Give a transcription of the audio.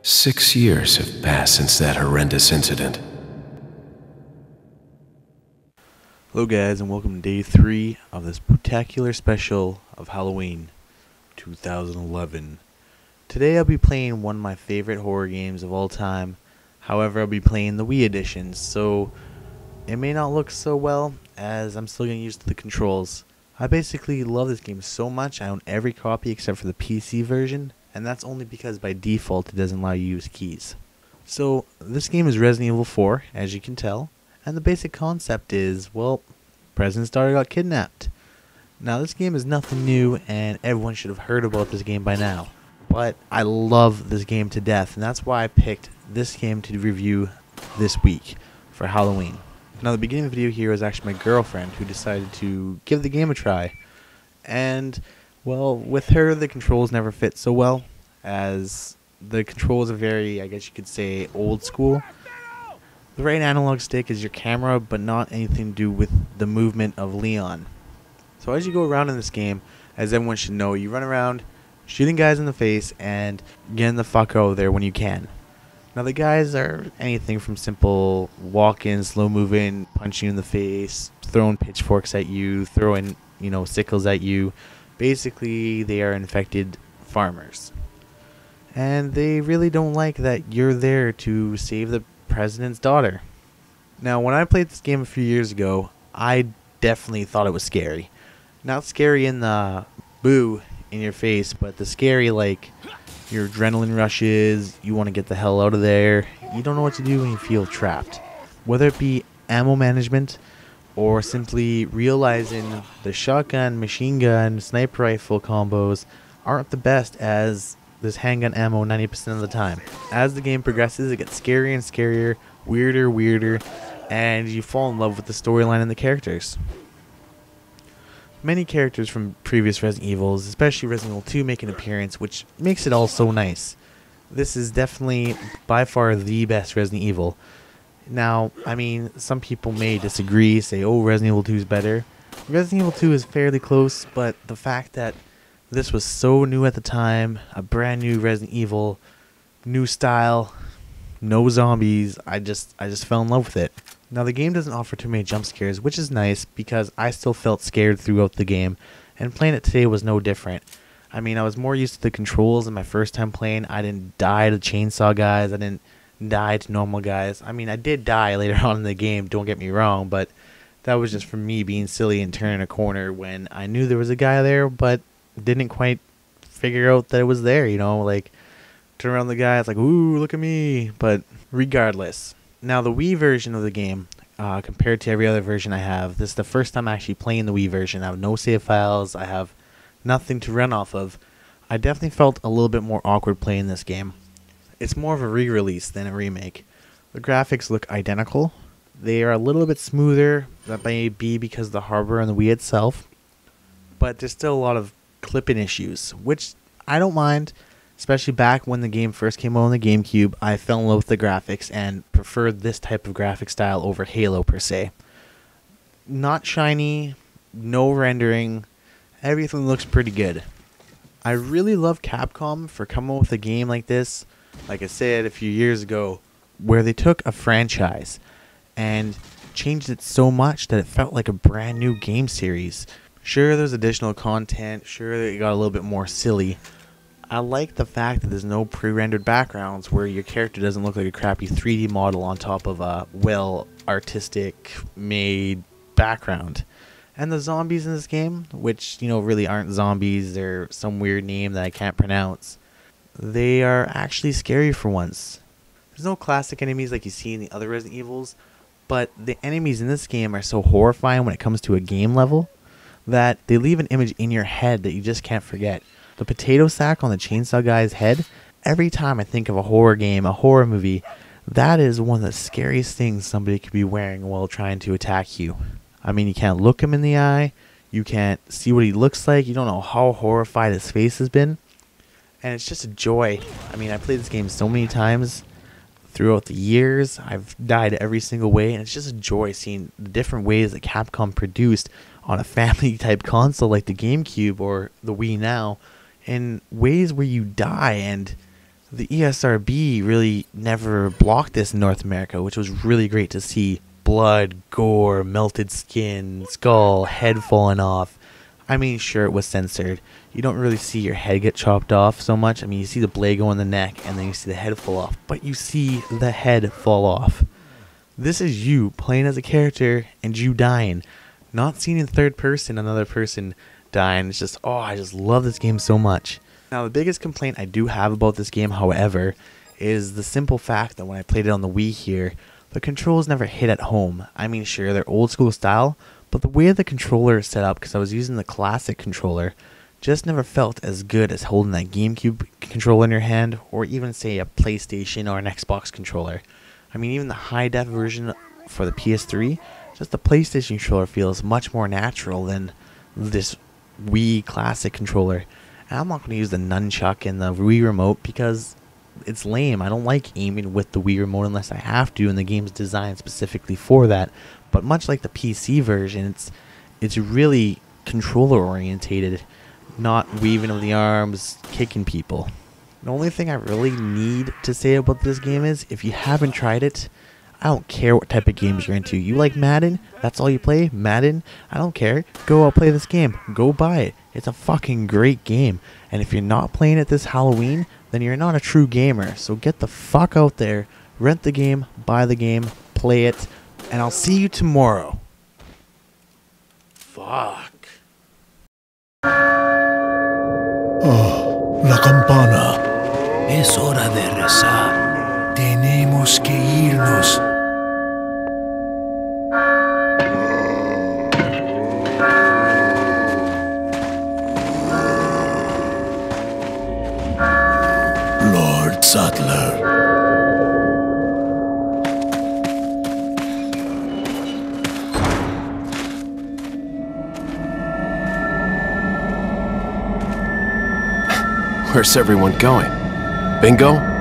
6 years have passed since that horrendous incident. Hello guys, and welcome to day 3 of this Spooktacular special of Halloween 2011. Today I'll be playing one of my favorite horror games of all time. However, I'll be playing the Wii edition, so it may not look so well as I'm still getting used to the controls. I basically love this game so much I own every copy except for the PC version, and that's only because by default it doesn't allow you to use keys. So this game is Resident Evil 4, as you can tell. And the basic concept is, well, President's daughter got kidnapped. Now this game is nothing new and everyone should have heard about this game by now. But I love this game to death, and that's why I picked this game to review this week for Halloween. Now the beginning of the video here is actually my girlfriend who decided to give the game a try. And, well, with her the controls never fit so well, as the controls are very, I guess you could say, old school. The right analog stick is your camera, but not anything to do with the movement of Leon. So as you go around in this game, as everyone should know, you run around shooting guys in the face and getting the fuck out of there when you can. Now the guys are anything from simple walk-in, slow-moving, punching you in the face, throwing pitchforks at you, throwing, sickles at you. Basically, they are infected farmers. And they really don't like that you're there to save the president's daughter. Now, when I played this game a few years ago, I definitely thought it was scary. Not scary in the boo in your face, but the scary like your adrenaline rushes, you want to get the hell out of there, you don't know what to do when you feel trapped. Whether it be ammo management or simply realizing the shotgun, machine gun, sniper rifle combos aren't the best as this handgun ammo 90% of the time. As the game progresses, it gets scarier and scarier, weirder, and you fall in love with the storyline and the characters. Many characters from previous Resident Evils, especially Resident Evil 2, make an appearance, which makes it all so nice. This is definitely by far the best Resident Evil. Now, I mean, some people may disagree, say, oh, Resident Evil 2 is better. Resident Evil 2 is fairly close, but the fact that this was so new at the time, a brand new Resident Evil, new style, no zombies, I just fell in love with it. Now the game doesn't offer too many jump scares, which is nice because I still felt scared throughout the game, and playing it today was no different. I mean, I was more used to the controls in my first time playing. I didn't die to chainsaw guys, I didn't die to normal guys. I mean, I did die later on in the game, don't get me wrong, but that was just from me being silly and turning a corner when I knew there was a guy there, but didn't quite figure out that it was there, like turn around the guy, it's like, ooh, look at me. But regardless, now the Wii version of the game, compared to every other version I have, this is the first time actually playing the Wii version. I have no save files, I have nothing to run off of. I definitely felt a little bit more awkward playing this game. It's more of a re-release than a remake. The graphics look identical. They are a little bit smoother, that may be because of the hardware on the Wii itself, but there's still a lot of clipping issues, which I don't mind, especially back when the game first came out on the GameCube. I fell in love with the graphics and preferred this type of graphic style over Halo per se. Not shiny, no rendering, everything looks pretty good. I really love Capcom for coming up with a game like this, like I said a few years ago, where they took a franchise and changed it so much that it felt like a brand new game series. Sure, there's additional content. Sure, it got a little bit more silly. I like the fact that there's no pre-rendered backgrounds where your character doesn't look like a crappy 3D model on top of a well artistic made background. And the zombies in this game, which, really aren't zombies, they're some weird name that I can't pronounce. They are actually scary for once. There's no classic enemies like you see in the other Resident Evils, but the enemies in this game are so horrifying when it comes to a game level that they leave an image in your head that you just can't forget. The potato sack on the chainsaw guy's head, every time I think of a horror game, a horror movie, that is one of the scariest things somebody could be wearing while trying to attack you. I mean, you can't look him in the eye, you can't see what he looks like, you don't know how horrified his face has been, and it's just a joy. I mean, I played this game so many times throughout the years, I've died every single way, and it's just a joy seeing the different ways that Capcom produced on a family type console like the GameCube or the Wii now, in ways where you die and The ESRB really never blocked this in North America, which was really great to see. Blood, gore, melted skin, skull, head falling off. I mean, sure, it was censored. You don't really see your head get chopped off so much. I mean, you see the blade go in the neck, and then you see the head fall off. But you see the head fall off. This is you playing as a character, and you dying. Not seeing in third person another person dying. It's just, oh, I just love this game so much. Now, the biggest complaint I do have about this game, however, is the simple fact that when I played it on the Wii here, the controls never hit at home. I mean, sure, they're old school style, but the way the controller is set up, because I was using the classic controller, just never felt as good as holding that GameCube controller in your hand, or even say a PlayStation or an Xbox controller. I mean, even the high-def version for the PS3, just the PlayStation controller feels much more natural than this Wii classic controller. And I'm not going to use the nunchuck and the Wii remote because it's lame. I don't like aiming with the Wii remote unless I have to, and the game's designed specifically for that. But much like the PC version, it's really controller orientated, not weaving of the arms, kicking people. The only thing I really need to say about this game is, if you haven't tried it, I don't care what type of games you're into. You like Madden? That's all you play? Madden? I don't care. Go out, play this game. Go buy it. It's a fucking great game. And if you're not playing it this Halloween, then you're not a true gamer. So get the fuck out there, rent the game, buy the game, play it, and I'll see you tomorrow. Fuck. Oh, la campana. Es hora de rezar. Tenemos que irnos. Lord Sattler. Where's everyone going? Bingo?